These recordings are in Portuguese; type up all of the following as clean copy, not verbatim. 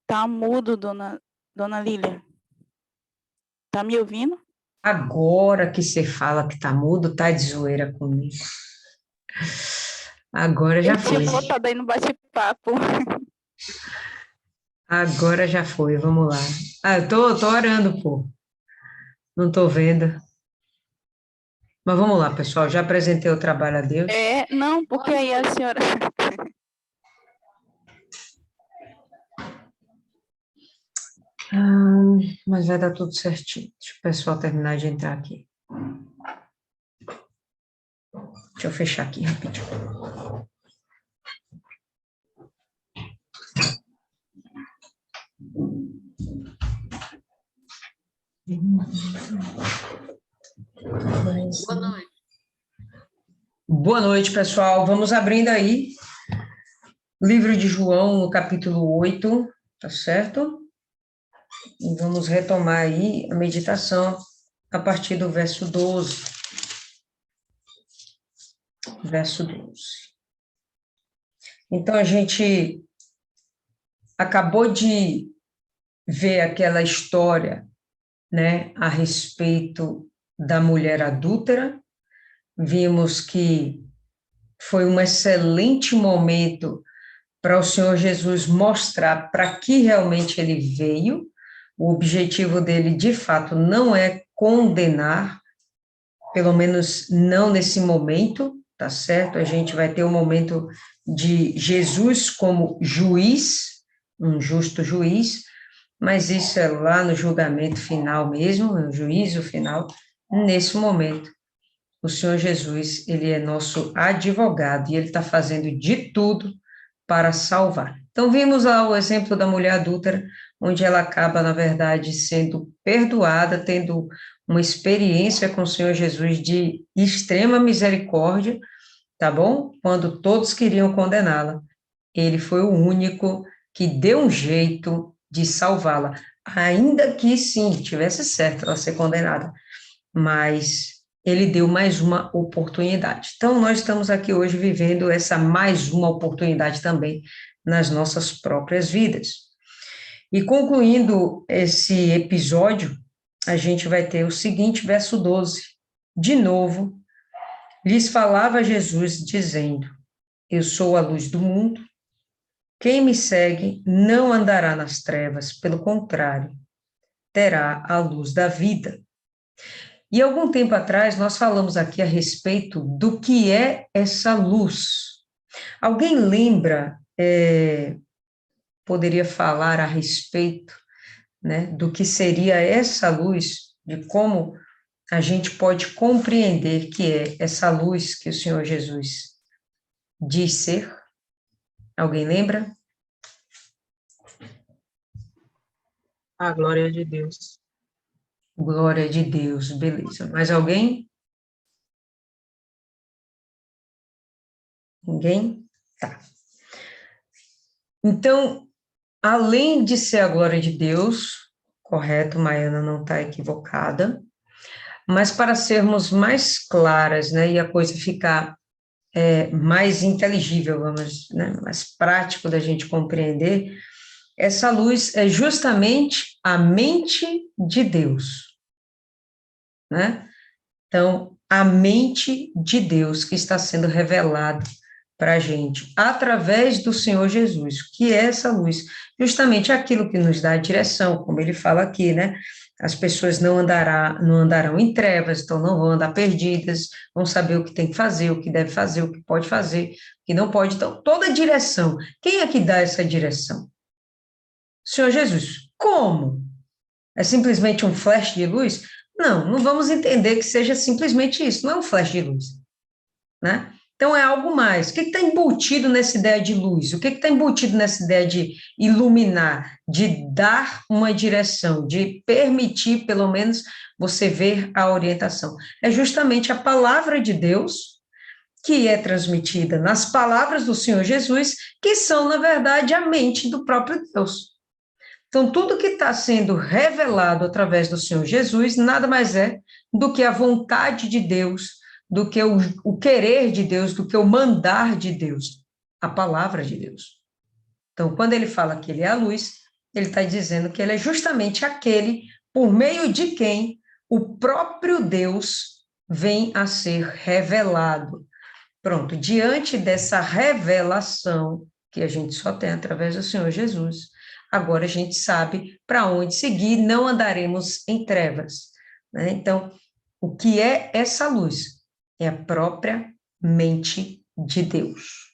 Tá mudo, dona Lília. Tá me ouvindo? Agora que você fala que tá mudo, tá de zoeira comigo. Agora já Eu tinha foi. botado aí no bate-papo. Agora já foi, vamos lá. Eu tô orando, pô. Não tô vendo. Mas vamos lá, pessoal. Já apresentei o trabalho a Deus. Não, porque aí a senhora... Mas vai dar tudo certinho. Deixa o pessoal terminar de entrar aqui. Deixa eu fechar aqui rapidinho. Boa noite. Boa noite, pessoal. Vamos abrindo aí. Livro de João, no capítulo 8, tá certo? E vamos retomar aí a meditação a partir do verso 12. Verso 12. Então, a gente acabou de ver aquela história, né, a respeito da mulher adúltera. Vimos que foi um excelente momento para o Senhor Jesus mostrar para que realmente ele veio. O objetivo dele, de fato, não é condenar, pelo menos não nesse momento, tá certo? A gente vai ter um momento de Jesus como juiz, um justo juiz, mas isso é lá no julgamento final mesmo, no juízo final. Nesse momento, o Senhor Jesus, ele é nosso advogado e ele está fazendo de tudo para salvar. Então, vimos lá o exemplo da mulher adúltera, onde ela acaba, na verdade, sendo perdoada, tendo uma experiência com o Senhor Jesus de extrema misericórdia, tá bom? Quando todos queriam condená-la, ele foi o único que deu um jeito de salvá-la, ainda que sim, tivesse certo ela ser condenada, mas ele deu mais uma oportunidade. Então, nós estamos aqui hoje vivendo essa mais uma oportunidade também nas nossas próprias vidas. E concluindo esse episódio, a gente vai ter o seguinte, verso 12. De novo, lhes falava Jesus, dizendo: Eu sou a luz do mundo. Quem me segue não andará nas trevas, pelo contrário, terá a luz da vida. E algum tempo atrás nós falamos aqui a respeito do que é essa luz. Alguém lembra, poderia falar a respeito, né, do que seria essa luz, de como a gente pode compreender que é essa luz que o Senhor Jesus diz ser? Alguém lembra? A glória de Deus. Glória de Deus, beleza. Mais alguém? Ninguém? Tá. Então, além de ser a glória de Deus, correto, Maiana não está equivocada, mas para sermos mais claras, né, e a coisa ficar mais inteligível, vamos, né, mais prático da gente compreender, essa luz é justamente a mente de Deus, né? Então, a mente de Deus que está sendo revelada para a gente, através do Senhor Jesus, que é essa luz, justamente aquilo que nos dá a direção, como ele fala aqui, né? As pessoas não andarão em trevas, então não vão andar perdidas, vão saber o que tem que fazer, o que deve fazer, o que pode fazer, o que não pode. Então, toda a direção. Quem é que dá essa direção? O Senhor Jesus. Como? É simplesmente um flash de luz? Não, não vamos entender que seja simplesmente isso, não é um flash de luz, né? Então, é algo mais. O que está embutido nessa ideia de luz? O que está embutido nessa ideia de iluminar, de dar uma direção, de permitir, pelo menos, você ver a orientação? É justamente a palavra de Deus, que é transmitida nas palavras do Senhor Jesus, que são, na verdade, a mente do próprio Deus. Então, tudo que está sendo revelado através do Senhor Jesus nada mais é do que a vontade de Deus, do que o querer de Deus, do que o mandar de Deus, a palavra de Deus. Então, quando ele fala que ele é a luz, Ele está dizendo que ele é justamente aquele por meio de quem o próprio Deus vem a ser revelado. Pronto, diante dessa revelação que a gente só tem através do Senhor Jesus, agora a gente sabe para onde seguir, não andaremos em trevas, né? Então, o que é essa luz? É a própria mente de Deus,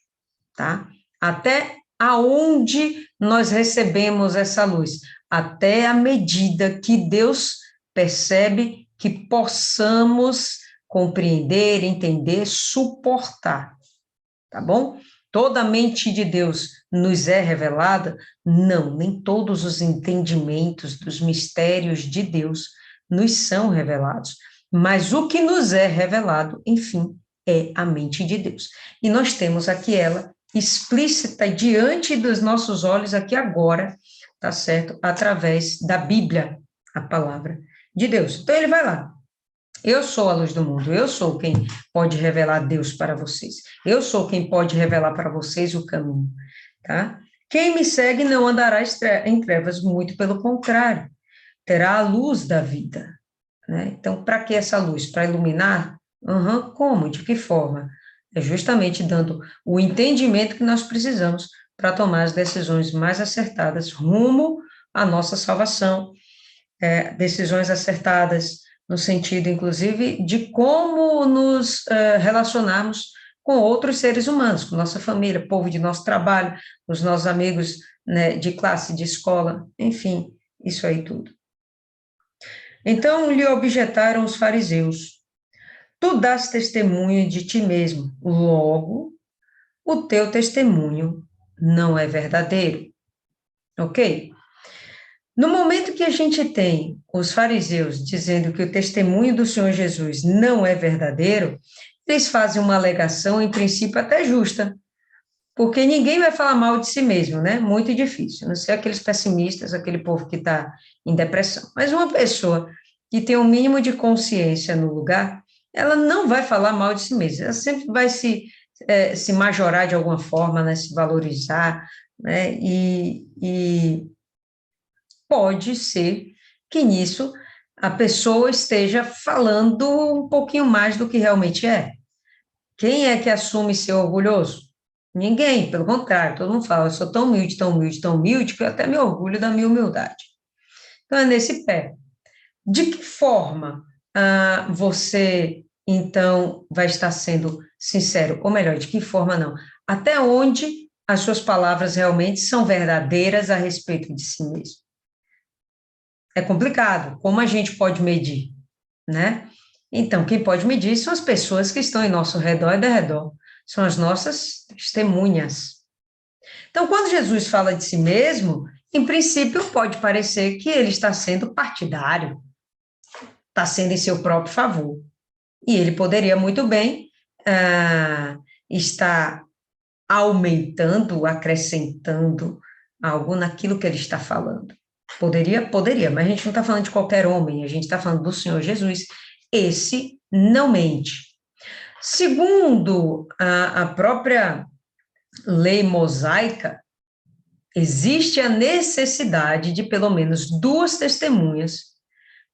tá? Até aonde nós recebemos essa luz? Até a medida que Deus percebe que possamos compreender, entender, suportar, tá bom? Toda a mente de Deus nos é revelada? Não, nem todos os entendimentos dos mistérios de Deus nos são revelados, mas o que nos é revelado, enfim, é a mente de Deus. E nós temos aqui ela explícita diante dos nossos olhos aqui agora, tá certo? Através da Bíblia, a palavra de Deus. Então ele vai lá. Eu sou a luz do mundo, eu sou quem pode revelar Deus para vocês. Eu sou quem pode revelar para vocês o caminho, tá? Quem me segue não andará em trevas, muito pelo contrário, terá a luz da vida, né? Então, para que essa luz? Para iluminar? Como? De que forma? É justamente dando o entendimento que nós precisamos para tomar as decisões mais acertadas rumo à nossa salvação, decisões acertadas no sentido, inclusive, de como nos relacionarmos com outros seres humanos, com nossa família, povo de nosso trabalho, os nossos amigos, né, de classe, de escola, enfim, isso aí tudo. Então lhe objetaram os fariseus: tu dás testemunho de ti mesmo, logo o teu testemunho não é verdadeiro. Ok? No momento que a gente tem os fariseus dizendo que o testemunho do Senhor Jesus não é verdadeiro, eles fazem uma alegação, em princípio, até justa, porque ninguém vai falar mal de si mesmo, né? Muito difícil, a não ser aqueles pessimistas, aquele povo que está em depressão. Mas uma pessoa que tem um mínimo de consciência no lugar, ela não vai falar mal de si mesma, ela sempre vai se majorar de alguma forma, né? Se valorizar, né? E pode ser que nisso a pessoa esteja falando um pouquinho mais do que realmente é. Quem é que assume ser orgulhoso? Ninguém, pelo contrário, todo mundo fala, eu sou tão humilde, tão humilde, tão humilde, que eu até me orgulho da minha humildade. Então, é nesse pé. De que forma você, então, vai estar sendo sincero? Ou melhor, de que forma não? Até onde as suas palavras realmente são verdadeiras a respeito de si mesmo? É complicado. Como a gente pode medir, né? Então, quem pode medir são as pessoas que estão em nosso redor e derredor. São as nossas testemunhas. Então, quando Jesus fala de si mesmo, em princípio, pode parecer que ele está sendo partidário, está sendo em seu próprio favor. E ele poderia muito bem estar aumentando, acrescentando algo naquilo que ele está falando. Poderia, mas a gente não está falando de qualquer homem, a gente está falando do Senhor Jesus. Esse não mente. Segundo a própria lei mosaica, existe a necessidade de pelo menos 2 testemunhas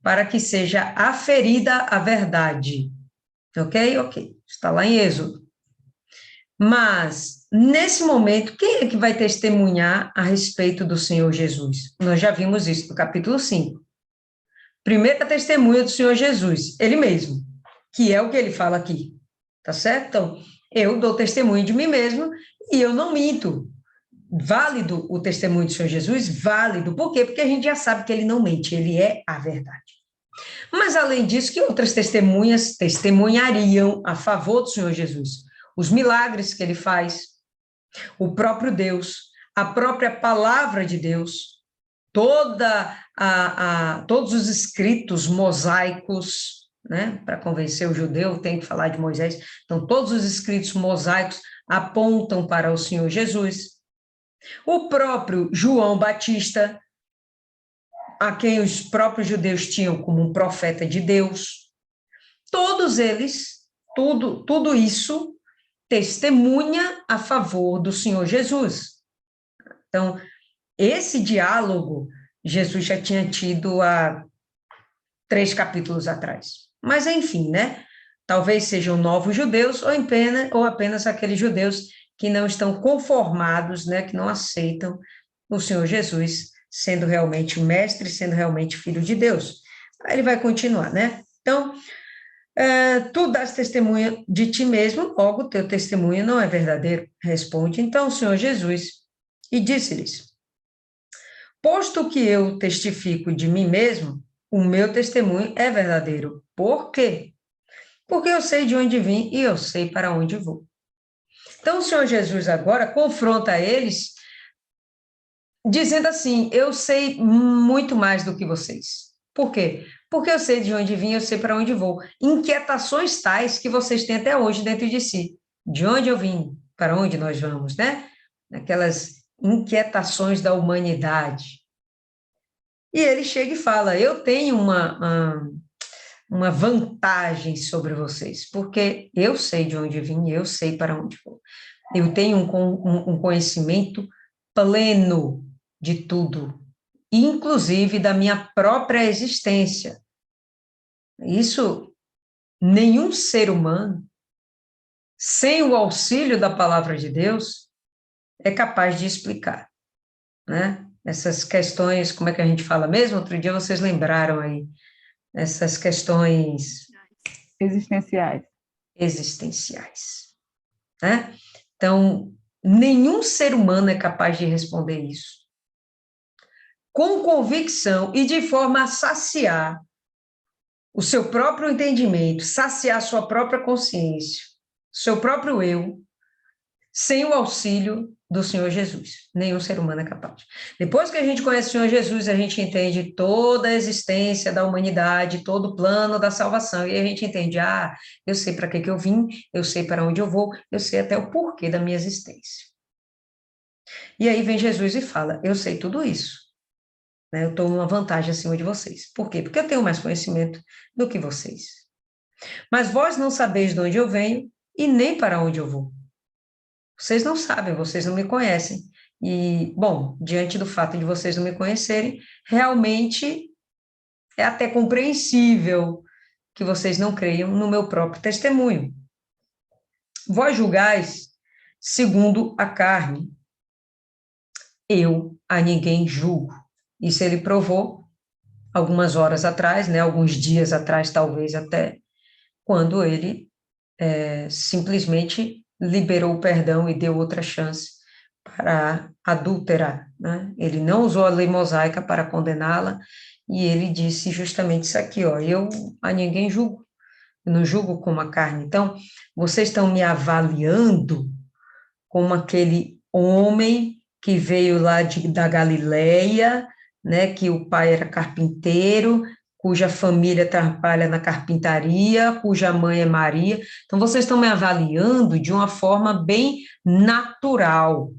para que seja aferida a verdade. Ok? Ok. Está lá em Êxodo. Mas, nesse momento, quem é que vai testemunhar a respeito do Senhor Jesus? Nós já vimos isso no capítulo 5. Primeira testemunha do Senhor Jesus, ele mesmo, que é o que ele fala aqui, tá certo? Então, eu dou testemunho de mim mesmo e eu não minto. Válido o testemunho do Senhor Jesus? Válido. Por quê? Porque a gente já sabe que ele não mente, ele é a verdade. Mas, além disso, que outras testemunhas testemunhariam a favor do Senhor Jesus? Os milagres que ele faz, o próprio Deus, a própria palavra de Deus, todos os escritos mosaicos, né? Para convencer o judeu, tem que falar de Moisés. Então, todos os escritos mosaicos apontam para o Senhor Jesus. O próprio João Batista, a quem os próprios judeus tinham como um profeta de Deus, todos eles, tudo isso testemunha a favor do Senhor Jesus. Então, esse diálogo Jesus já tinha tido há 3 capítulos atrás. Mas, enfim, né? Talvez sejam novos judeus ou apenas aqueles judeus que não estão conformados, né? Que não aceitam o Senhor Jesus sendo realmente o mestre, sendo realmente filho de Deus. Aí ele vai continuar, né? Então, tu dás testemunha de ti mesmo, logo teu testemunho não é verdadeiro. Responde então o Senhor Jesus e disse-lhes: posto que eu testifico de mim mesmo, o meu testemunho é verdadeiro. Por quê? Porque eu sei de onde vim e eu sei para onde vou. Então, o Senhor Jesus agora confronta eles, dizendo assim: eu sei muito mais do que vocês. Por quê? Porque eu sei de onde vim, eu sei para onde vou. Inquietações tais que vocês têm até hoje dentro de si. De onde eu vim, para onde nós vamos, né? Aquelas inquietações da humanidade. E ele chega e fala: eu tenho uma vantagem sobre vocês, porque eu sei de onde vim, eu sei para onde vou. Eu tenho um conhecimento pleno de tudo, inclusive da minha própria existência. Isso, nenhum ser humano, sem o auxílio da palavra de Deus, é capaz de explicar, né? Essas questões, como é que a gente fala mesmo? Outro dia vocês lembraram aí, essas questões existenciais, né? Então, nenhum ser humano é capaz de responder isso com convicção e de forma a saciar o seu próprio entendimento, saciar a sua própria consciência, seu próprio eu, sem o auxílio do Senhor Jesus. Nenhum ser humano é capaz. Depois que a gente conhece o Senhor Jesus, a gente entende toda a existência da humanidade, todo o plano da salvação, e a gente entende, eu sei para que eu vim, eu sei para onde eu vou, eu sei até o porquê da minha existência. E aí vem Jesus e fala: eu sei tudo isso, né? Eu estou numa vantagem acima de vocês. Por quê? Porque eu tenho mais conhecimento do que vocês. Mas vós não sabeis de onde eu venho e nem para onde eu vou. Vocês não sabem, vocês não me conhecem. E, bom, diante do fato de vocês não me conhecerem, realmente é até compreensível que vocês não creiam no meu próprio testemunho. Vós julgais segundo a carne. Eu a ninguém julgo. Isso ele provou algumas horas atrás, né, alguns dias atrás, talvez até, quando ele simplesmente liberou o perdão e deu outra chance para a adúltera, né? Ele não usou a lei mosaica para condená-la, e ele disse justamente isso aqui, ó: eu a ninguém julgo, eu não julgo como a carne. Então, vocês estão me avaliando como aquele homem que veio lá da Galileia, né, que o pai era carpinteiro, cuja família trabalha na carpintaria, cuja mãe é Maria. Então, vocês estão me avaliando de uma forma bem natural.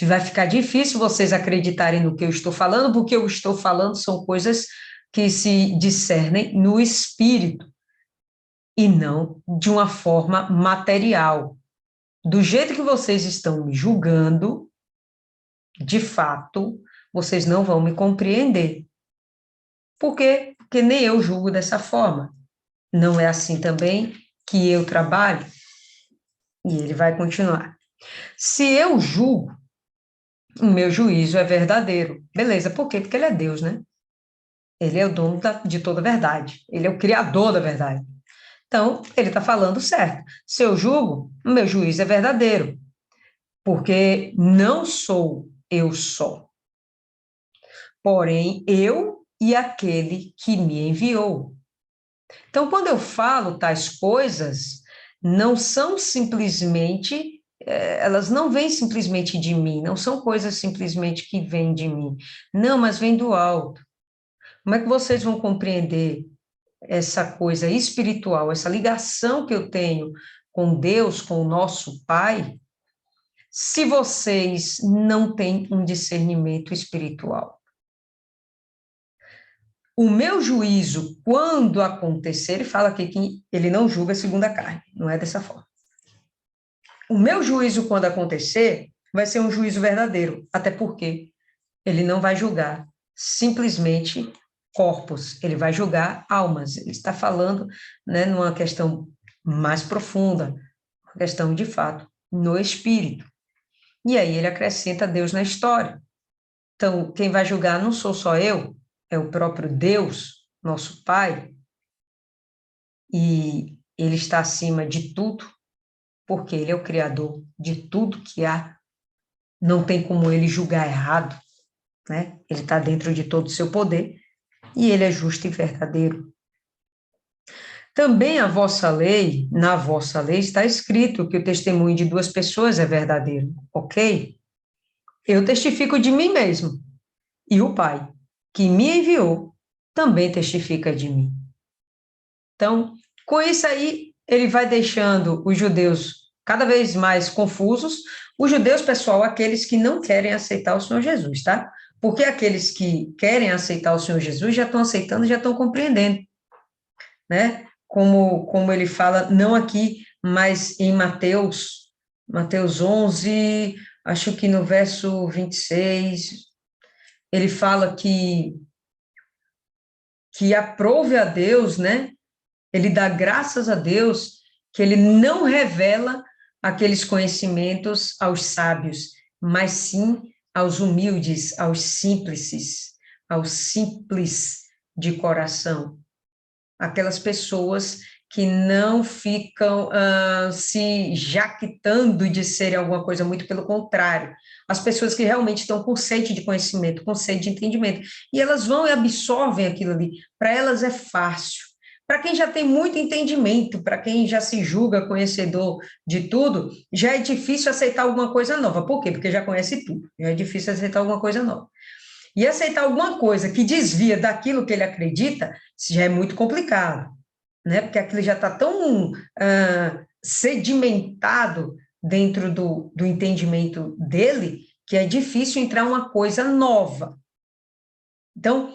Vai ficar difícil vocês acreditarem no que eu estou falando, porque eu estou falando são coisas que se discernem no espírito, e não de uma forma material. Do jeito que vocês estão me julgando, de fato, vocês não vão me compreender. Por quê? Porque nem eu julgo dessa forma. Não é assim também que eu trabalho? E ele vai continuar. Se eu julgo, o meu juízo é verdadeiro. Beleza, por quê? Porque ele é Deus, né? Ele é o dono de toda a verdade. Ele é o criador da verdade. Então, ele está falando certo. Se eu julgo, o meu juízo é verdadeiro. Porque não sou eu só, porém eu e aquele que me enviou. Então, quando eu falo tais coisas, não são simplesmente, elas não vêm simplesmente de mim, não são coisas simplesmente que vêm de mim, não, mas vêm do alto. Como é que vocês vão compreender essa coisa espiritual, essa ligação que eu tenho com Deus, com o nosso Pai, se vocês não têm um discernimento espiritual? O meu juízo, quando acontecer, ele fala aqui que ele não julga segundo a carne, não é dessa forma. O meu juízo, quando acontecer, vai ser um juízo verdadeiro, até porque ele não vai julgar simplesmente corpos, ele vai julgar almas. Ele está falando, né, numa questão mais profunda, uma questão de fato, no espírito. E aí ele acrescenta Deus na história. Então, quem vai julgar não sou só eu, é o próprio Deus, nosso Pai, e ele está acima de tudo, porque ele é o Criador de tudo que há. Não tem como ele julgar errado, né? Ele está dentro de todo o seu poder, e ele é justo e verdadeiro. Também na vossa lei está escrito que o testemunho de duas pessoas é verdadeiro, ok? Eu testifico de mim mesmo, e o Pai, que me enviou, também testifica de mim. Então, com isso aí, ele vai deixando os judeus cada vez mais confusos. Os judeus, pessoal, aqueles que não querem aceitar o Senhor Jesus, tá? Porque aqueles que querem aceitar o Senhor Jesus já estão aceitando, já estão compreendendo, né? Como ele fala, não aqui, mas em Mateus 11, acho que no verso 26, ele fala que aprove a Deus, né? Ele dá graças a Deus que ele não revela aqueles conhecimentos aos sábios, mas sim aos humildes, aos simples de coração. Aquelas pessoas que não ficam se jactando de serem alguma coisa, muito pelo contrário. As pessoas que realmente estão com sede de conhecimento, com sede de entendimento. E elas vão e absorvem aquilo ali. Para elas é fácil. Para quem já tem muito entendimento, para quem já se julga conhecedor de tudo, já é difícil aceitar alguma coisa nova. Por quê? Porque já conhece tudo. Já é difícil aceitar alguma coisa nova. E aceitar alguma coisa que desvia daquilo que ele acredita, já é muito complicado, né? Porque aquilo já está tão sedimentado dentro do entendimento dele, que é difícil entrar uma coisa nova. Então,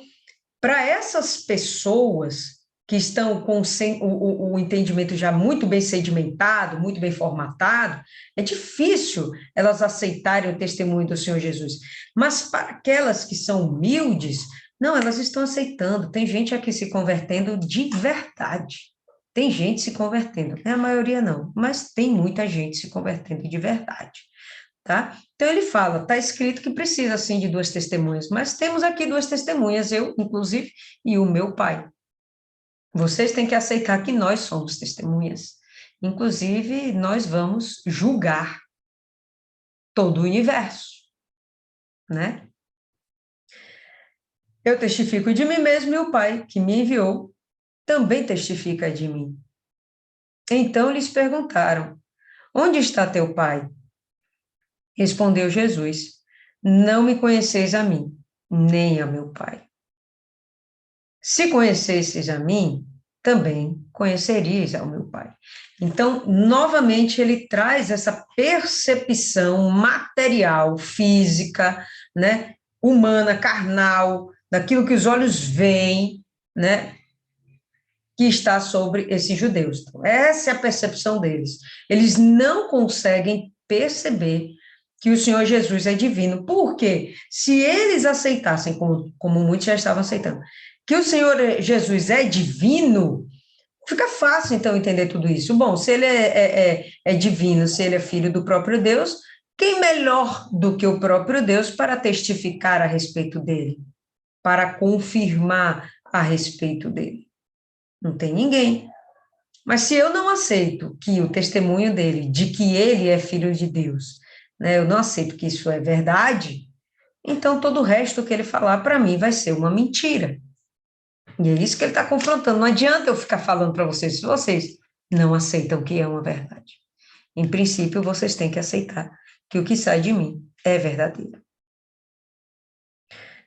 para essas pessoas que estão com o entendimento já muito bem sedimentado, muito bem formatado, é difícil elas aceitarem o testemunho do Senhor Jesus. Mas para aquelas que são humildes, não, elas estão aceitando. Tem gente aqui se convertendo de verdade. Tem gente se convertendo, não é a maioria não, mas tem muita gente se convertendo de verdade. Tá? Então ele fala, está escrito que precisa sim de duas testemunhas, mas temos aqui duas testemunhas, eu, inclusive, e o meu pai. Vocês têm que aceitar que nós somos testemunhas. Inclusive, nós vamos julgar todo o universo, né? Eu testifico de mim mesmo e o Pai, que me enviou, também testifica de mim. Então lhes perguntaram, onde está teu Pai? Respondeu Jesus, não me conheceis a mim, nem a meu Pai. Se conhecesseis a mim, também conheceríeis ao meu Pai. Então, novamente, ele traz essa percepção material, física, né, humana, carnal, daquilo que os olhos veem, né, que está sobre esses judeus. Então, essa é a percepção deles. Eles não conseguem perceber que o Senhor Jesus é divino. Por quê? Se eles aceitassem, como muitos já estavam aceitando, que o Senhor Jesus é divino, fica fácil, então, entender tudo isso. Bom, se ele é divino, se ele é filho do próprio Deus, quem melhor do que o próprio Deus para testificar a respeito dele? Para confirmar a respeito dele? Não tem ninguém. Mas se eu não aceito que o testemunho dele, de que ele é filho de Deus, né, eu não aceito que isso é verdade, então todo o resto que ele falar para mim vai ser uma mentira. E é isso que ele está confrontando. Não adianta eu ficar falando para vocês se vocês não aceitam que é uma verdade. Em princípio, vocês têm que aceitar que o que sai de mim é verdadeiro.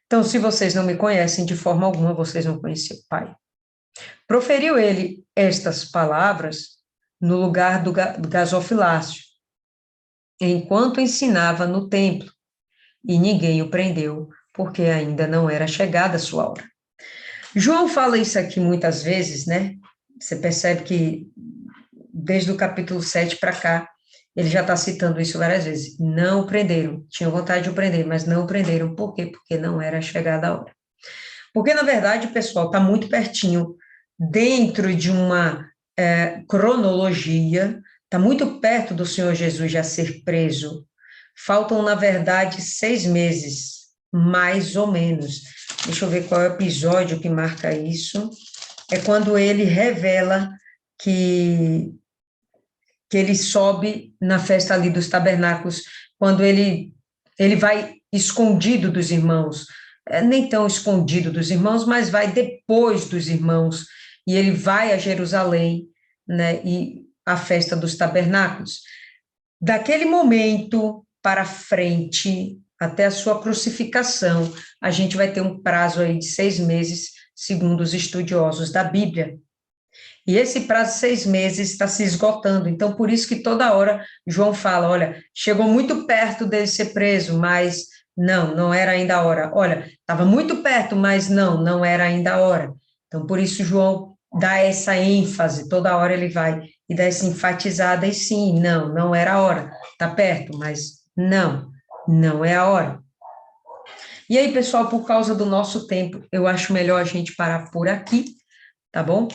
Então, se vocês não me conhecem de forma alguma, vocês vão conhecer o Pai. Proferiu ele estas palavras no lugar do gasofilácio, enquanto ensinava no templo, e ninguém o prendeu, porque ainda não era chegada a sua hora. João fala isso aqui muitas vezes, né? Você percebe que desde o capítulo 7 para cá, Ele já está citando isso várias vezes. Não o prenderam. Tinham vontade de o prender, mas não o prenderam. Por quê? Porque não era chegada a hora. Porque, na verdade, pessoal, está muito pertinho, dentro de uma cronologia, está muito perto do Senhor Jesus já ser preso. Faltam, na verdade, 6 meses, mais ou menos. Deixa eu ver qual é o episódio que marca isso. É quando ele revela que ele sobe na festa ali dos tabernáculos, quando ele vai escondido dos irmãos, nem tão escondido dos irmãos, mas vai depois dos irmãos, e ele vai a Jerusalém, né, e a festa dos tabernáculos. Daquele momento para frente, até a sua crucificação, a gente vai ter um prazo aí de 6 meses, segundo os estudiosos da Bíblia. E esse prazo de 6 meses está se esgotando. Então, por isso que toda hora João fala, olha, chegou muito perto dele ser preso, mas não era ainda a hora. Olha, estava muito perto, mas não era ainda a hora. Então, por isso João dá essa ênfase, toda hora ele vai e dá essa enfatizada, e sim, não era a hora. Está perto, mas não é a hora. E aí, pessoal, por causa do nosso tempo, eu acho melhor a gente parar por aqui, tá bom?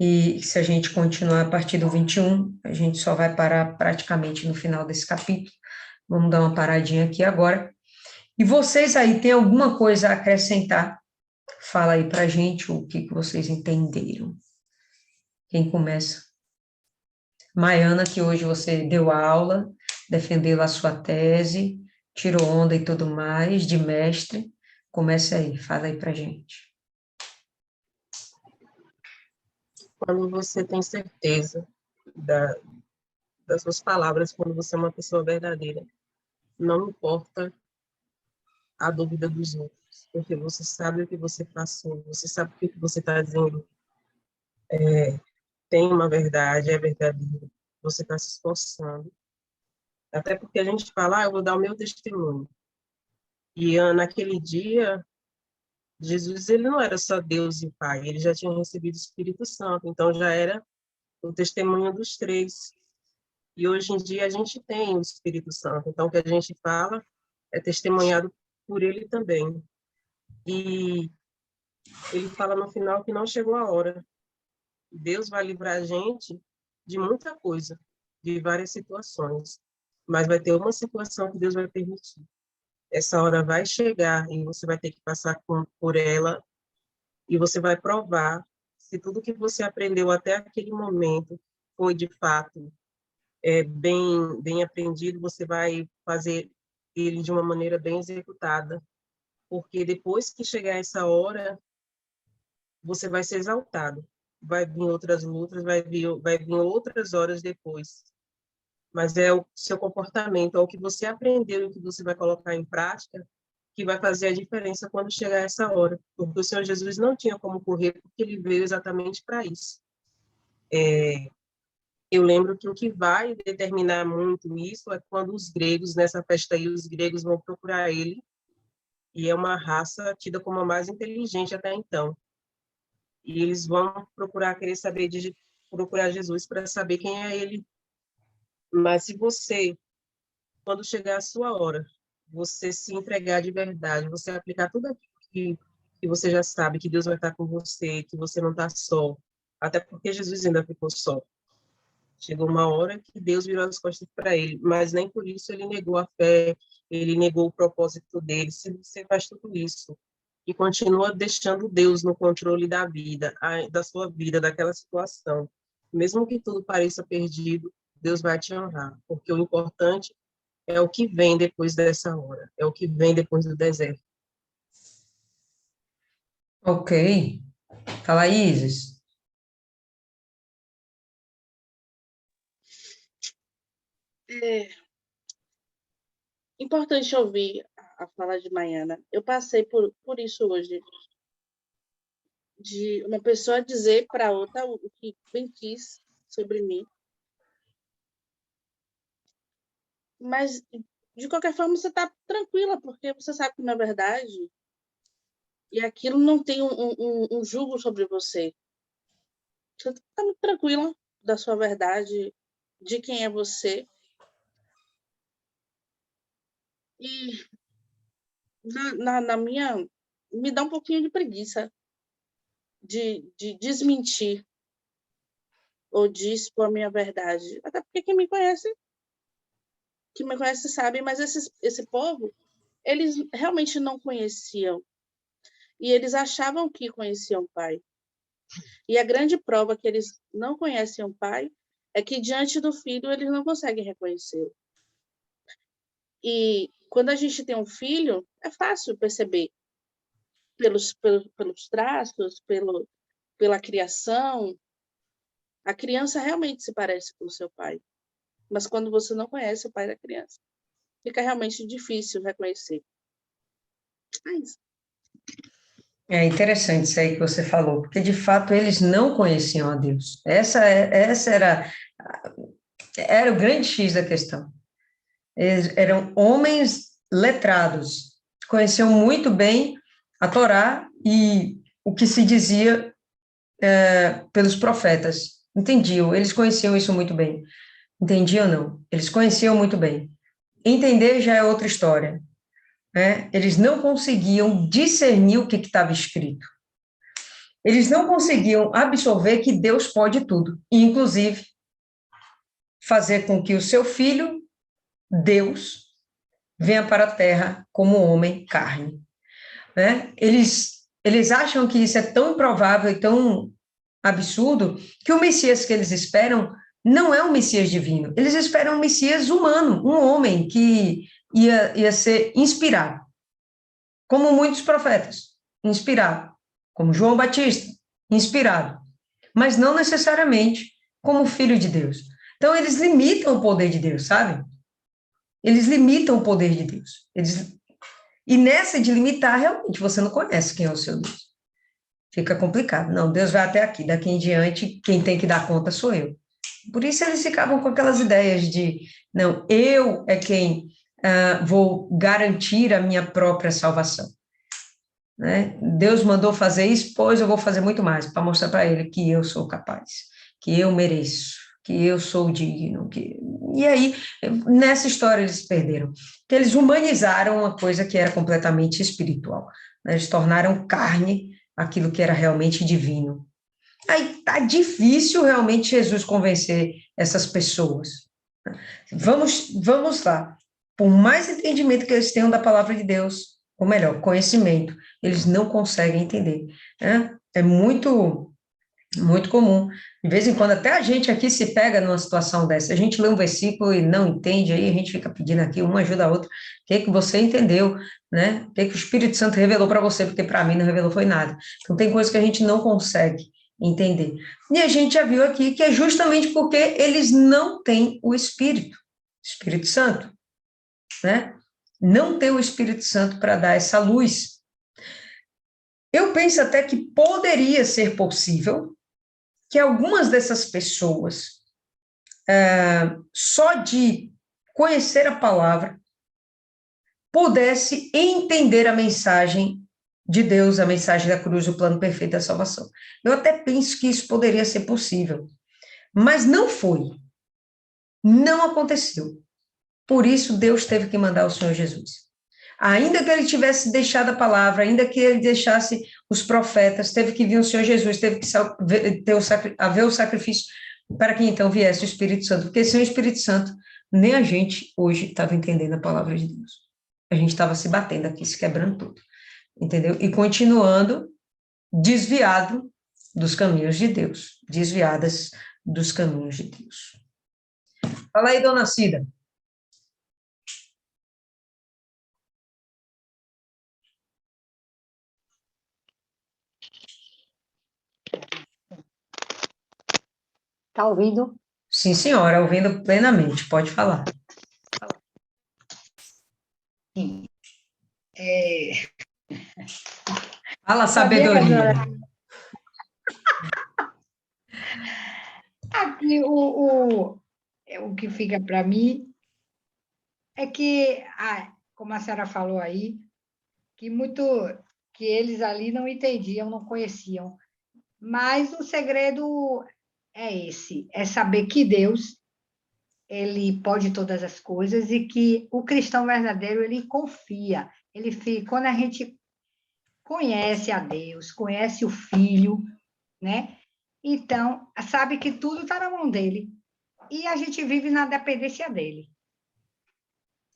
E se a gente continuar a partir do 21, a gente só vai parar praticamente no final desse capítulo. Vamos dar uma paradinha aqui agora. E vocês aí, tem alguma coisa a acrescentar? Fala aí pra gente o que vocês entenderam. Quem começa? Maiana, que hoje você deu aula, defendeu a sua tese, tirou onda e tudo mais, de mestre. Comece aí, fala aí pra gente. Quando você tem certeza das suas palavras, quando você é uma pessoa verdadeira, não importa a dúvida dos outros, porque você sabe o que você passou, você sabe o que você está dizendo, tem uma verdade, é verdadeiro, você está se esforçando. Até porque a gente fala, eu vou dar o meu testemunho. E naquele dia, Jesus, ele não era só Deus e Pai, ele já tinha recebido o Espírito Santo, então já era o testemunho dos 3. E hoje em dia a gente tem o Espírito Santo, então o que a gente fala é testemunhado por ele também. E ele fala no final que não chegou a hora. Deus vai livrar a gente de muita coisa, de várias situações, mas vai ter uma situação que Deus vai permitir. Essa hora vai chegar e você vai ter que passar por ela e você vai provar se tudo que você aprendeu até aquele momento foi de fato bem aprendido, você vai fazer ele de uma maneira bem executada, porque depois que chegar essa hora, você vai ser exaltado. Vai vir outras lutas, vai vir outras horas depois. Mas é o seu comportamento, é o que você aprendeu e o que você vai colocar em prática que vai fazer a diferença quando chegar essa hora. Porque o Senhor Jesus não tinha como correr, porque ele veio exatamente para isso. Eu lembro que o que vai determinar muito isso é quando os gregos, nessa festa aí, os gregos vão procurar ele, e é uma raça tida como a mais inteligente até então. E eles vão querer saber procurar Jesus para saber quem é ele. Mas se você, quando chegar a sua hora, você se entregar de verdade, você aplicar tudo aquilo que você já sabe, que Deus vai estar com você, que você não está só, até porque Jesus ainda ficou só. Chegou uma hora que Deus virou as costas para ele, mas nem por isso ele negou a fé, ele negou o propósito dele. Se você faz tudo isso e continua deixando Deus no controle da vida, da sua vida, daquela situação, mesmo que tudo pareça perdido, Deus vai te honrar, porque o importante é o que vem depois dessa hora, é o que vem depois do deserto. Ok. Fala, Isis. É importante ouvir a fala de Maiana. Eu passei por isso hoje, de uma pessoa dizer para outra o que bem quis sobre mim. Mas, de qualquer forma, você está tranquila, porque você sabe que não é verdade. E aquilo não tem um julgo sobre você. Você está muito tranquila da sua verdade, de quem é você. E na minha... Me dá um pouquinho de preguiça de desmentir ou de expor a minha verdade. Até porque quem me conhece sabe, mas esse povo, eles realmente não conheciam. E eles achavam que conheciam o Pai. E a grande prova que eles não conhecem o Pai é que, diante do Filho, eles não conseguem reconhecê-lo. E quando a gente tem um filho, é fácil perceber pelos traços, pela criação. A criança realmente se parece com o seu pai. Mas quando você não conhece o pai da criança, fica realmente difícil reconhecer. É isso. É interessante isso aí que você falou, porque de fato eles não conheciam a Deus. Essa era o grande X da questão. Eles eram homens letrados, conheciam muito bem a Torá e o que se dizia pelos profetas. Entendiam, eles conheciam isso muito bem. Entendiam não? Eles conheciam muito bem. Entender já é outra história, né? Eles não conseguiam discernir o que estava escrito. Eles não conseguiam absorver que Deus pode tudo, inclusive fazer com que o seu filho, Deus, venha para a terra como homem carne, né? Eles acham que isso é tão improvável e tão absurdo que o Messias que eles esperam não é um Messias divino. Eles esperam um Messias humano, um homem que ia ser inspirado, como muitos profetas, inspirado, como João Batista, inspirado, mas não necessariamente como filho de Deus. Então, eles limitam o poder de Deus, sabe? Eles limitam o poder de Deus. E nessa de limitar, realmente, você não conhece quem é o seu Deus. Fica complicado. Não, Deus vai até aqui, daqui em diante, quem tem que dar conta sou eu. Por isso eles ficavam com aquelas ideias de, não, eu é quem vou garantir a minha própria salvação. Né? Deus mandou fazer isso, pois eu vou fazer muito mais, para mostrar para ele que eu sou capaz, que eu mereço, que eu sou digno. E aí, nessa história eles perderam, que eles humanizaram uma coisa que era completamente espiritual, né? Eles tornaram carne aquilo que era realmente divino. Aí tá difícil realmente Jesus convencer essas pessoas. Vamos lá. Por mais entendimento que eles tenham da palavra de Deus, ou melhor, conhecimento, eles não conseguem entender, né? É muito, muito comum. De vez em quando, até a gente aqui se pega numa situação dessa. A gente lê um versículo e não entende, aí a gente fica pedindo aqui, uma ajuda a outra. O que você entendeu, né? O que o Espírito Santo revelou para você, porque para mim não revelou foi nada. Então, tem coisas que a gente não consegue entender. E a gente já viu aqui que é justamente porque eles não têm o Espírito Santo, né? Não tem o Espírito Santo para dar essa luz. Eu penso até que poderia ser possível que algumas dessas pessoas, só de conhecer a palavra, pudesse entender a mensagem de Deus, a mensagem da cruz, o plano perfeito da salvação. Eu até penso que isso poderia ser possível, mas não foi. Não aconteceu. Por isso, Deus teve que mandar o Senhor Jesus. Ainda que ele tivesse deixado a palavra, ainda que ele deixasse os profetas, teve que vir o Senhor Jesus, teve que haver o sacrifício para que então viesse o Espírito Santo, porque sem o Espírito Santo, nem a gente hoje estava entendendo a palavra de Deus. A gente estava se batendo aqui, se quebrando tudo, entendeu? E continuando desviado dos caminhos de Deus, desviadas dos caminhos de Deus. Fala aí, dona Cida. Está ouvindo? Sim, senhora, ouvindo plenamente, pode falar. Sim. Fala, Sabia que a sabedoria. Aqui, o que fica para mim é que, como a senhora falou aí, que eles ali não entendiam, não conheciam. Mas o segredo é esse, é saber que Deus, ele pode todas as coisas e que o cristão verdadeiro, ele confia. Quando a gente conhece a Deus, conhece o Filho, né? Então, sabe que tudo está na mão dele. E a gente vive na dependência dele.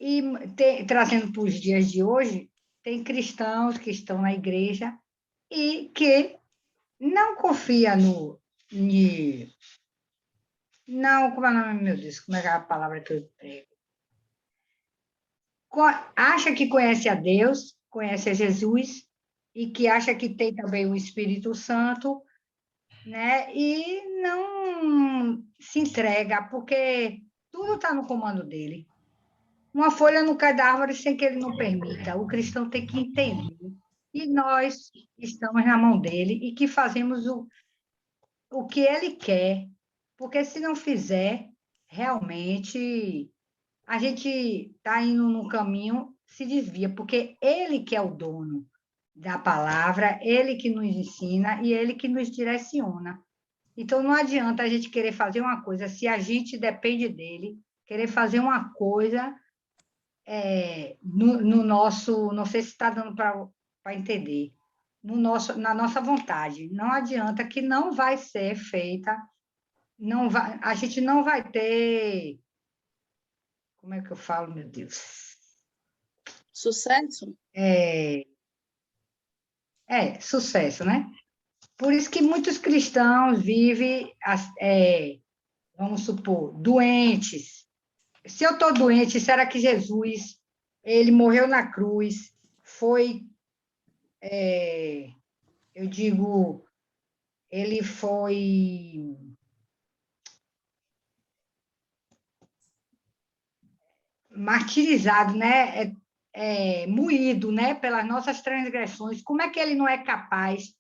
E trazendo para os dias de hoje, tem cristãos que estão na igreja e que não confia não, como é o nome, meu Deus, como é a palavra que eu prego? Acha que conhece a Deus, conhece a Jesus, e que acha que tem também o Espírito Santo, né? E não se entrega, porque tudo está no comando dele. Uma folha não cai da árvore sem que ele não permita. O cristão tem que entender. E nós estamos na mão dele e que fazemos o que ele quer, porque se não fizer, realmente a gente está indo no caminho, se desvia, porque ele que é o dono da palavra, ele que nos ensina e ele que nos direciona. Então, não adianta a gente querer fazer uma coisa, se a gente depende dele, querer fazer uma coisa no nosso, não sei se está dando para entender, na nossa vontade. Não adianta que não vai ser feita, a gente não vai ter, como é que eu falo, meu Deus? Sucesso? Sucesso, né? Por isso que muitos cristãos vivem, vamos supor, doentes. Se eu estou doente, será que Jesus, ele morreu na cruz, eu digo, ele foi martirizado, né? Moído, né? Pelas nossas transgressões. Como é que ele não é capaz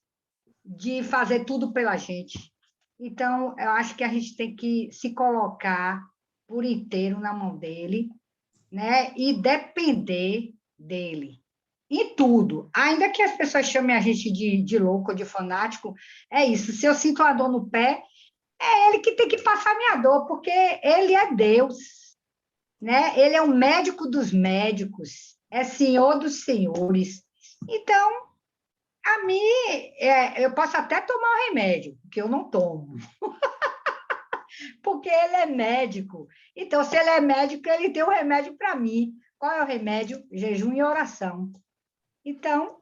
de fazer tudo pela gente? Então, eu acho que a gente tem que se colocar por inteiro na mão dele, né? E depender dele em tudo. Ainda que as pessoas chamem a gente de louco, de fanático, é isso. Se eu sinto uma dor no pé, é ele que tem que passar minha dor, porque ele é Deus, né? Ele é o médico dos médicos, é Senhor dos senhores. Então, a mim, eu posso até tomar o remédio, que eu não tomo, porque ele é médico. Então, se ele é médico, ele tem um remédio para mim. Qual é o remédio? Jejum e oração. Então,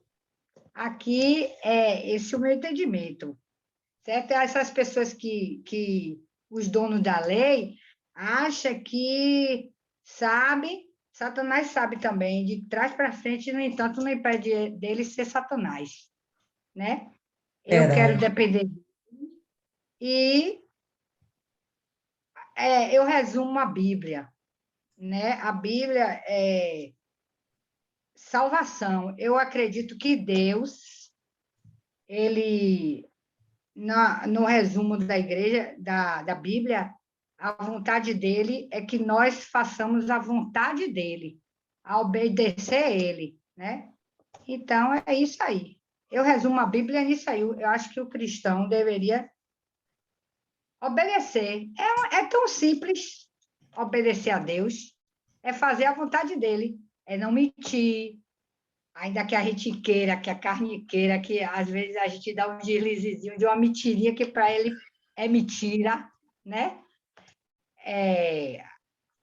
aqui é esse o meu entendimento, certo? Essas pessoas que os donos da lei acham que sabe, Satanás sabe também, de trás para frente, no entanto, não impede dele ser Satanás, né? Eu quero depender e eu resumo a Bíblia, né? A Bíblia é salvação. Eu acredito que Deus, ele, no resumo da igreja, da Bíblia, a vontade dele é que nós façamos a vontade dele, a obedecer a ele, né? Então, é isso aí. Eu resumo a Bíblia nisso aí. Eu acho que o cristão deveria obedecer. É tão simples obedecer a Deus, é fazer a vontade dele, é não mentir, ainda que a gente queira, que a carne queira, que às vezes a gente dá um deslizezinho de uma mentirinha que para ele é mentira, né?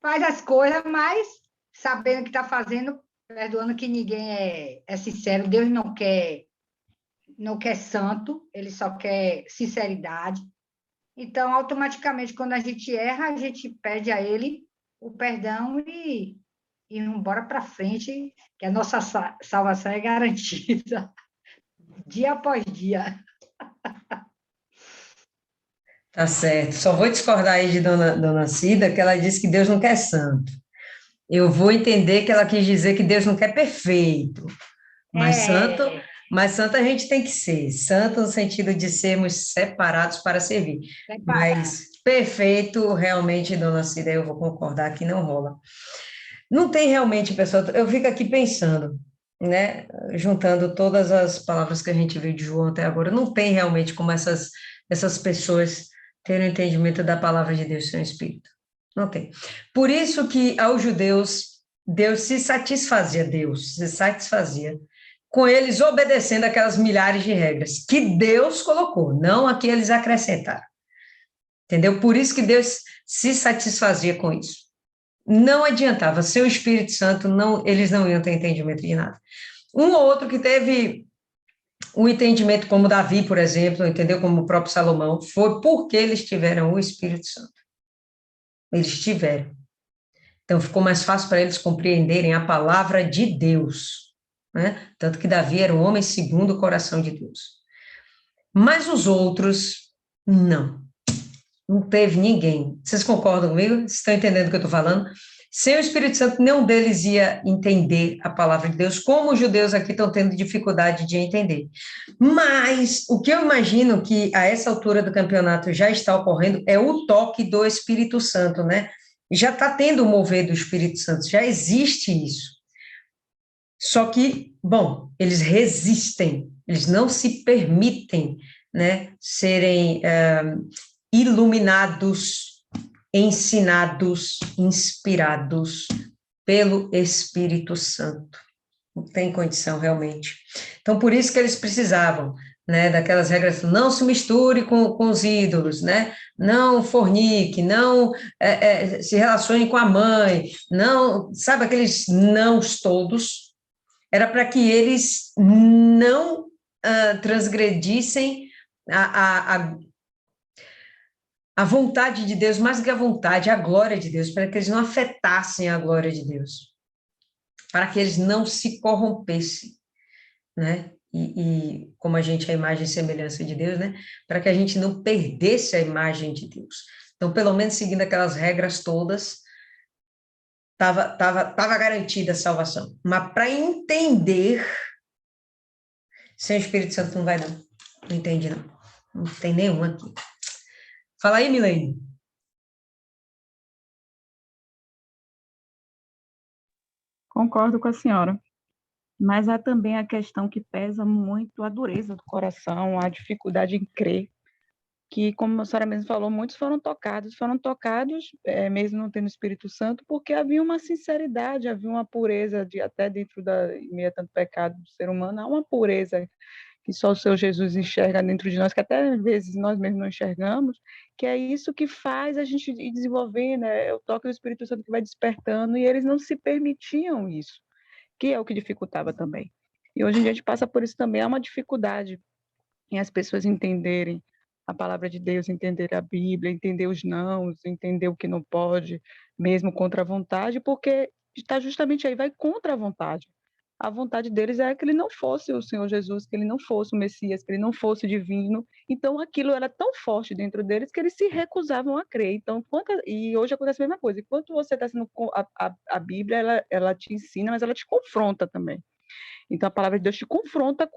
Faz as coisas, mas sabendo que está fazendo, perdoando que ninguém é sincero. Deus não quer santo, ele só quer sinceridade. Então, automaticamente, quando a gente erra, a gente pede a ele o perdão e embora para frente, que a nossa salvação é garantida, dia após dia. Tá certo. Só vou discordar aí de dona Cida, que ela disse que Deus não quer santo. Eu vou entender que ela quis dizer que Deus não quer perfeito, mas santo a gente tem que ser. Santo no sentido de sermos separados para servir. Mas perfeito, realmente, dona Cida, eu vou concordar que não rola. Não tem realmente, pessoal, eu fico aqui pensando, né, juntando todas as palavras que a gente viu de João até agora, não tem realmente como essas pessoas terem o entendimento da palavra de Deus sem o Espírito. Ok. Por isso que aos judeus, Deus se satisfazia com eles obedecendo aquelas milhares de regras que Deus colocou, não a que eles acrescentaram. Entendeu? Por isso que Deus se satisfazia com isso. Não adiantava, sem o Espírito Santo, eles não iam ter entendimento de nada. Um ou outro que teve o entendimento, como Davi, por exemplo, entendeu? Como o próprio Salomão, foi porque eles tiveram o Espírito Santo. Eles tiveram. Então, ficou mais fácil para eles compreenderem a palavra de Deus, né? Tanto que Davi era um homem segundo o coração de Deus. Mas os outros, não. Não teve ninguém. Vocês concordam comigo? Vocês estão entendendo o que eu estou falando? Sem o Espírito Santo, nenhum deles ia entender a palavra de Deus, como os judeus aqui estão tendo dificuldade de entender. Mas o que eu imagino que a essa altura do campeonato já está ocorrendo é o toque do Espírito Santo, né? Já está tendo o mover do Espírito Santo, já existe isso. Só que, bom, eles resistem, eles não se permitem, né, serem iluminados, ensinados, inspirados pelo Espírito Santo. Não tem condição, realmente. Então, por isso que eles precisavam, né, daquelas regras, não se misture com os ídolos, né, não fornique, não se relacione com a mãe, não, sabe aqueles nãos todos? Era para que eles não transgredissem a vontade de Deus, mais do que a vontade, a glória de Deus, para que eles não afetassem a glória de Deus, para que eles não se corrompessem, né? E como a gente é a imagem e semelhança de Deus, né? Para que a gente não perdesse a imagem de Deus. Então, pelo menos seguindo aquelas regras todas, estava garantida a salvação. Mas para entender, sem o Espírito Santo não vai não. Não entende não. Não tem nenhum aqui. Fala aí, Milene. Concordo com a senhora. Mas há também a questão que pesa muito a dureza do coração, a dificuldade em crer, que, como a senhora mesmo falou, muitos foram tocados mesmo não tendo Espírito Santo, porque havia uma sinceridade, havia uma pureza, até dentro em meio a tanto pecado do ser humano, há uma pureza que só o seu Jesus enxerga dentro de nós, que até às vezes nós mesmos não enxergamos, que é isso que faz a gente ir desenvolvendo, né? É o toque do Espírito Santo que vai despertando, e eles não se permitiam isso, que é o que dificultava também. E hoje em dia a gente passa por isso também, há uma dificuldade em as pessoas entenderem a palavra de Deus, entender a Bíblia, entender os nãos, entender o que não pode, mesmo contra a vontade, porque está justamente aí, vai contra a vontade. A vontade deles é que ele não fosse o Senhor Jesus, que ele não fosse o Messias, que ele não fosse divino. Então, aquilo era tão forte dentro deles que eles se recusavam a crer. Então, e hoje acontece a mesma coisa. Enquanto você está sendo... A Bíblia, ela te ensina, mas ela te confronta também. Então, a palavra de Deus te confronta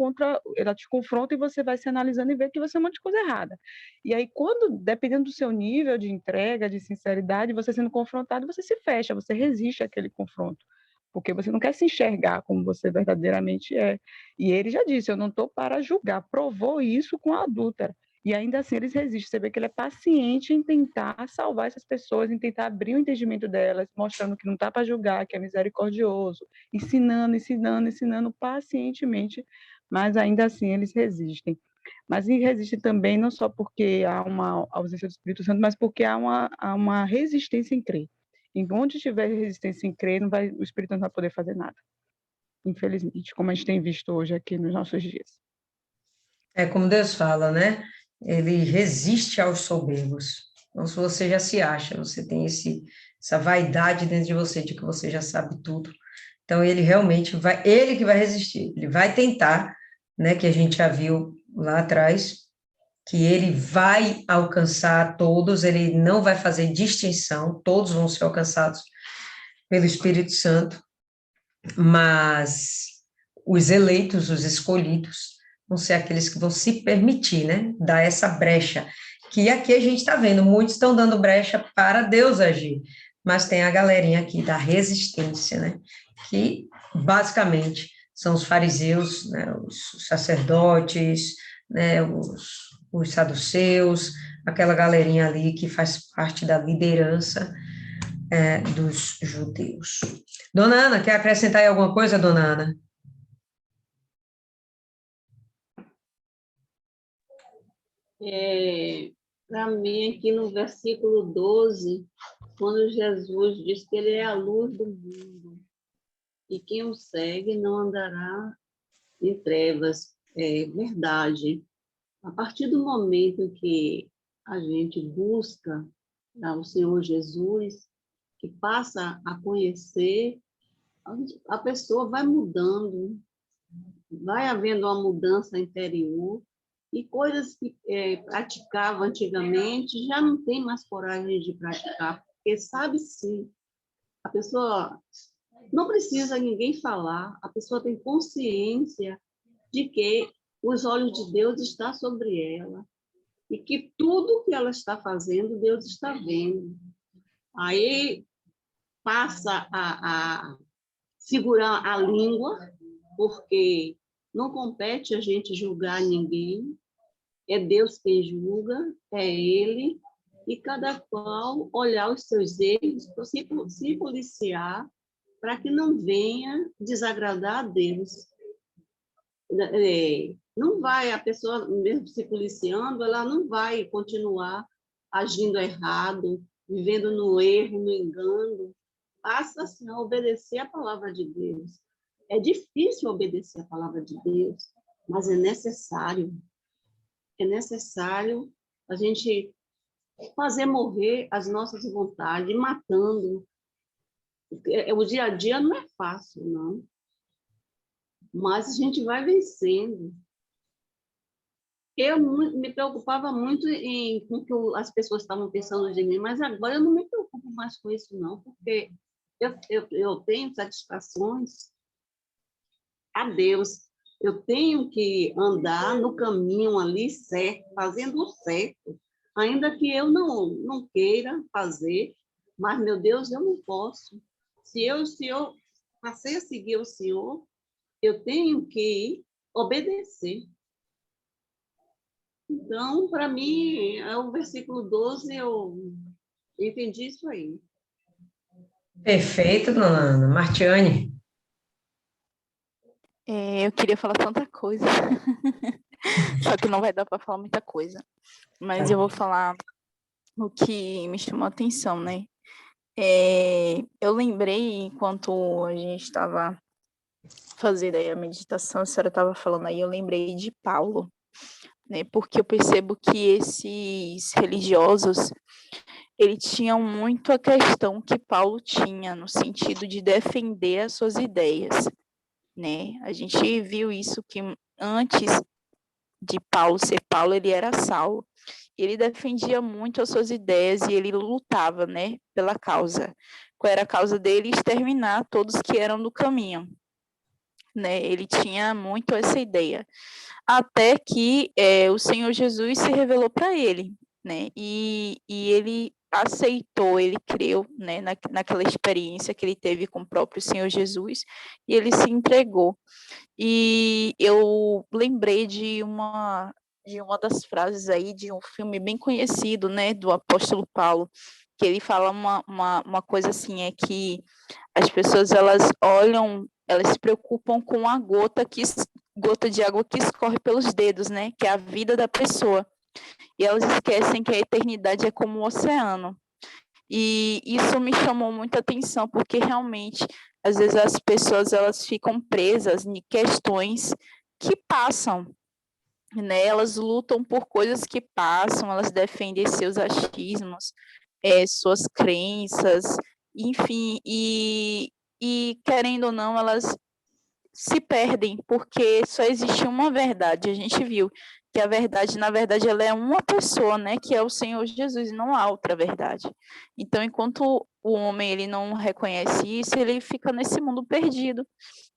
ela te confronta e você vai se analisando e vê que você é um monte de coisa errada. E aí, dependendo do seu nível de entrega, de sinceridade, você sendo confrontado, você se fecha, você resiste àquele confronto, porque você não quer se enxergar como você verdadeiramente é. E ele já disse, eu não estou para julgar, provou isso com a adúltera. E ainda assim eles resistem. Você vê que ele é paciente em tentar salvar essas pessoas, em tentar abrir o entendimento delas, mostrando que não está para julgar, que é misericordioso, ensinando pacientemente, mas ainda assim eles resistem. Mas resistem também não só porque há uma ausência do Espírito Santo, mas porque há uma resistência em crer. E onde tiver resistência em crer, o Espírito Santo não vai poder fazer nada. Infelizmente, como a gente tem visto hoje aqui nos nossos dias. É como Deus fala, né? Ele resiste aos soberbos. Então, se você já se acha, você tem essa vaidade dentro de você, de que você já sabe tudo. Então, ele realmente ele que vai resistir. Ele vai tentar, né? Que a gente já viu lá atrás, que ele vai alcançar todos, ele não vai fazer distinção, todos vão ser alcançados pelo Espírito Santo, mas os eleitos, os escolhidos, vão ser aqueles que vão se permitir, né, dar essa brecha, que aqui a gente está vendo, muitos estão dando brecha para Deus agir, mas tem a galerinha aqui da resistência, né, que basicamente são os fariseus, né, os sacerdotes, né, os saduceus, aquela galerinha ali que faz parte da liderança, dos judeus. Dona Ana, quer acrescentar aí alguma coisa, dona Ana? Para mim, aqui no versículo 12, quando Jesus diz que ele é a luz do mundo, e quem o segue não andará em trevas, é verdade. A partir do momento que a gente busca o Senhor Jesus, que passa a conhecer, a pessoa vai mudando, vai havendo uma mudança interior, e coisas que praticava antigamente já não tem mais coragem de praticar, porque sabe sim, a pessoa não precisa ninguém falar, a pessoa tem consciência de que os olhos de Deus estão sobre ela e que tudo que ela está fazendo, Deus está vendo. Aí passa a segurar a língua, porque não compete a gente julgar ninguém, é Deus quem julga, é Ele, e cada qual olhar os seus erros, se policiar, para que não venha desagradar a Deus. Não vai, a pessoa, mesmo se policiando, ela não vai continuar agindo errado, vivendo no erro, no engano. Passa assim, a obedecer a palavra de Deus. É difícil obedecer a palavra de Deus, mas é necessário. É necessário a gente fazer morrer as nossas vontades, matando. O dia a dia não é fácil, não. Mas a gente vai vencendo. Eu me preocupava muito com o que as pessoas estavam pensando de mim, mas agora eu não me preocupo mais com isso, não, porque eu tenho satisfações a Deus. Eu tenho que andar no caminho ali certo, fazendo o certo, ainda que eu não queira fazer, mas, meu Deus, eu não posso. Se eu passei a seguir o Senhor, eu tenho que obedecer. Então, para mim, o versículo 12, eu entendi isso aí. Perfeito, dona Ana. Martiane? Eu queria falar tanta coisa, só que não vai dar para falar muita coisa. Mas eu vou falar o que me chamou a atenção, né? Eu lembrei, enquanto a gente estava fazendo aí a meditação, a senhora estava falando aí, eu lembrei de Paulo, né? Porque eu percebo que esses religiosos, eles tinham muito a questão que Paulo tinha, no sentido de defender as suas ideias, né? A gente viu isso que antes de Paulo ser Paulo, ele era Saulo. Ele defendia muito as suas ideias e ele lutava, né, pela causa. Qual era a causa dele? Exterminar todos que eram do caminho, né? Ele tinha muito essa ideia. Até que o Senhor Jesus se revelou para ele, né? E ele aceitou, ele creu, né, naquela experiência que ele teve com o próprio Senhor Jesus, e ele se entregou. E eu lembrei de uma das frases aí de um filme bem conhecido, né, do apóstolo Paulo, que ele fala uma coisa assim, é que as pessoas, elas olham, elas se preocupam com a gota de água que escorre pelos dedos, né, que é a vida da pessoa, e elas esquecem que a eternidade é como o oceano. E isso me chamou muita atenção, porque realmente, às vezes as pessoas, elas ficam presas em questões que passam, né? Elas lutam por coisas que passam, elas defendem seus achismos, suas crenças, enfim, e querendo ou não, elas se perdem, porque só existe uma verdade. A gente viu que a verdade, na verdade, ela é uma pessoa, né, que é o Senhor Jesus, e não há outra verdade. Então, enquanto o homem ele não reconhece isso, ele fica nesse mundo perdido.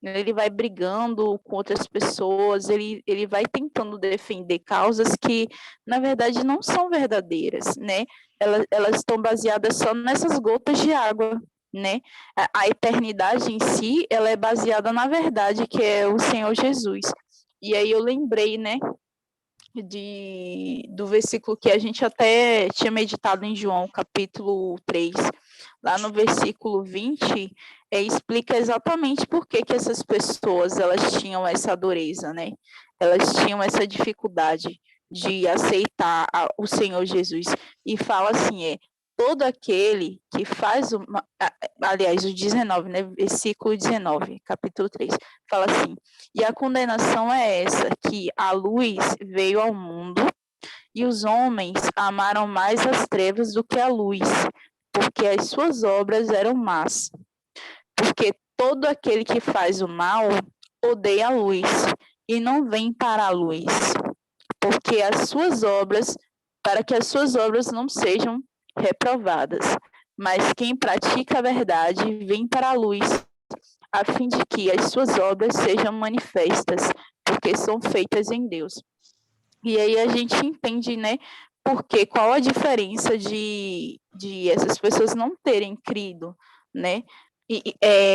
Ele vai brigando com outras pessoas, ele vai tentando defender causas que, na verdade, não são verdadeiras, né? Elas estão baseadas só nessas gotas de água, né? A eternidade em si, ela é baseada na verdade, que é o Senhor Jesus. E aí eu lembrei, né, do versículo que a gente até tinha meditado em João, capítulo 3, lá no versículo 20, explica exatamente por que essas pessoas elas tinham essa dureza, né? Elas tinham essa dificuldade de aceitar o Senhor Jesus. E fala assim, todo aquele que faz aliás, o 19, né? Versículo 19, capítulo 3, fala assim: e a condenação é essa, que a luz veio ao mundo e os homens amaram mais as trevas do que a luz, porque as suas obras eram más. Porque todo aquele que faz o mal odeia a luz e não vem para a luz, porque para que as suas obras não sejam reprovadas. Mas quem pratica a verdade vem para a luz, a fim de que as suas obras sejam manifestas, porque são feitas em Deus. E aí a gente entende, né, qual a diferença de essas pessoas não terem crido, né,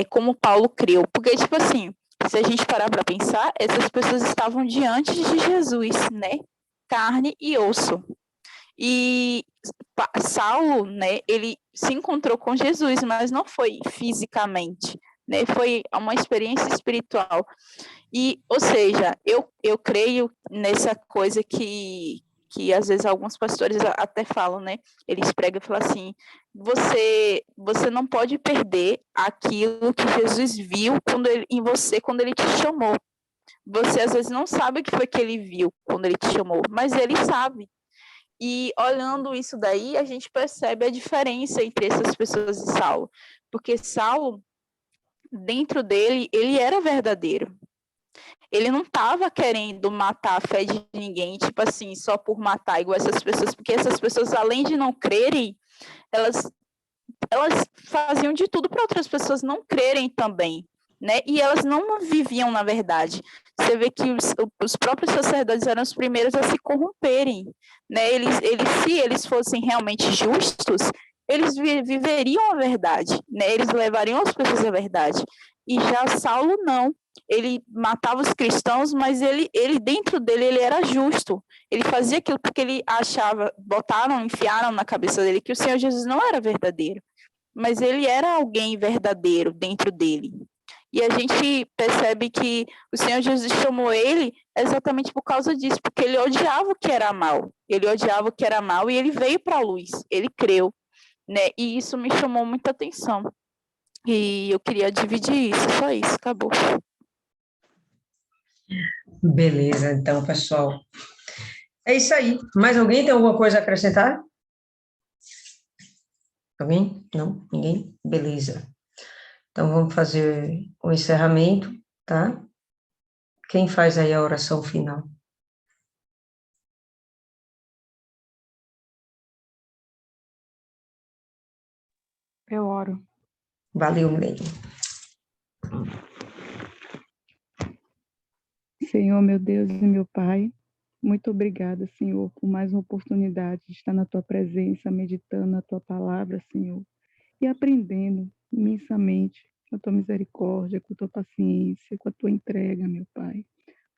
como Paulo creu. Porque, tipo assim, se a gente parar para pensar, essas pessoas estavam diante de Jesus, né, carne e osso. E Saulo, né, ele se encontrou com Jesus, mas não foi fisicamente, né, foi uma experiência espiritual. E, ou seja, eu creio nessa coisa que às vezes alguns pastores até falam, né? Eles pregam e falam assim: você não pode perder aquilo que Jesus viu em você quando ele te chamou. Você às vezes não sabe o que foi que ele viu quando ele te chamou, mas ele sabe. E olhando isso daí, a gente percebe a diferença entre essas pessoas e Saulo. Porque Saulo, dentro dele, ele era verdadeiro. Ele não estava querendo matar a fé de ninguém, tipo assim, só por matar, igual essas pessoas, porque essas pessoas, além de não crerem, elas faziam de tudo para outras pessoas não crerem também, né? E elas não viviam na verdade. Você vê que os próprios sacerdotes eram os primeiros a se corromperem, né? Se eles fossem realmente justos, eles viveriam a verdade, né? Eles levariam as pessoas à verdade. E já Saulo não. Ele matava os cristãos, mas ele dentro dele ele era justo. Ele fazia aquilo porque ele achava, enfiaram na cabeça dele que o Senhor Jesus não era verdadeiro, mas ele era alguém verdadeiro dentro dele. E a gente percebe que o Senhor Jesus chamou ele exatamente por causa disso, porque ele odiava o que era mal. Ele odiava o que era mal e ele veio para a luz, ele creu, né? E isso me chamou muita atenção. E eu queria dividir isso, só isso, acabou. Beleza, então, pessoal. É isso aí. Mais alguém tem alguma coisa a acrescentar? Alguém? Não? Ninguém? Beleza. Então, vamos fazer o encerramento, tá? Quem faz aí a oração final? Eu oro. Valeu, Milene. Senhor, meu Deus e meu Pai, muito obrigada, Senhor, por mais uma oportunidade de estar na Tua presença, meditando na Tua palavra, Senhor, e aprendendo imensamente com a Tua misericórdia, com a Tua paciência, com a Tua entrega, meu Pai,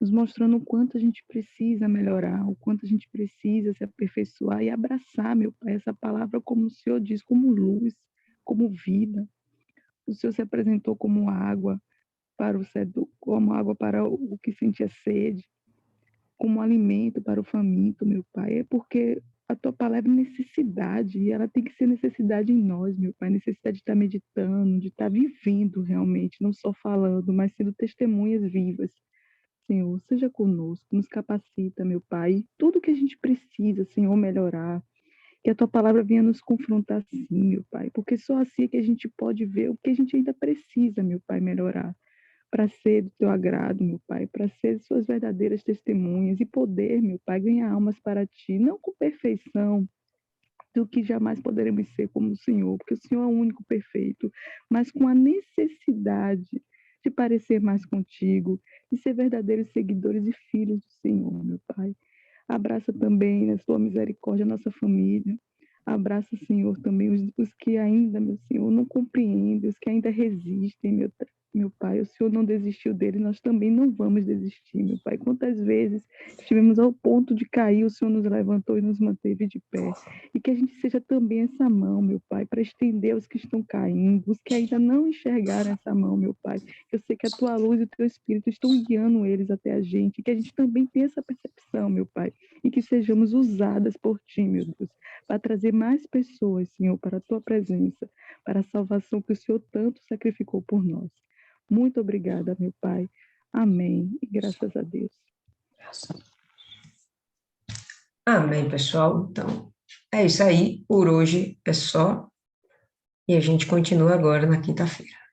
nos mostrando o quanto a gente precisa melhorar, o quanto a gente precisa se aperfeiçoar e abraçar, meu Pai, essa palavra como o Senhor diz, como luz, como vida. O Senhor se apresentou como água para o sedutor, como água para o que sentia sede, como alimento para o faminto, meu Pai. É porque a Tua palavra é necessidade, e ela tem que ser necessidade em nós, meu Pai. Necessidade de estar meditando, de estar vivendo realmente, não só falando, mas sendo testemunhas vivas. Senhor, seja conosco, nos capacita, meu Pai. Tudo que a gente precisa, Senhor, melhorar. Que a Tua palavra venha nos confrontar sim, meu Pai. Porque só assim é que a gente pode ver o que a gente ainda precisa, meu Pai, melhorar. Para ser do Teu agrado, meu Pai. Para ser Suas verdadeiras testemunhas e poder, meu Pai, ganhar almas para Ti. Não com perfeição, do que jamais poderemos ser como o Senhor, porque o Senhor é o único perfeito, mas com a necessidade de parecer mais contigo, de ser verdadeiros seguidores e filhos do Senhor, meu Pai. Abraça também, na sua misericórdia, a nossa família. Abraça, Senhor, também os que ainda, meu Senhor, não compreendem, os que ainda resistem, meu meu Pai, o Senhor não desistiu dele, nós também não vamos desistir, meu Pai. Quantas vezes estivemos ao ponto de cair, o Senhor nos levantou e nos manteve de pé. E que a gente seja também essa mão, meu Pai, para estender aos que estão caindo, os que ainda não enxergaram essa mão, meu Pai. Eu sei que a Tua luz e o Teu Espírito estão guiando eles até a gente, que a gente também tenha essa percepção, meu Pai, e que sejamos usadas por Ti, meu Deus, para trazer mais pessoas, Senhor, para a Tua presença, para a salvação que o Senhor tanto sacrificou por nós. Muito obrigada, meu Pai. Amém. E graças a Deus. Amém, pessoal. Então, é isso aí. Por hoje é só. E a gente continua agora na quinta-feira.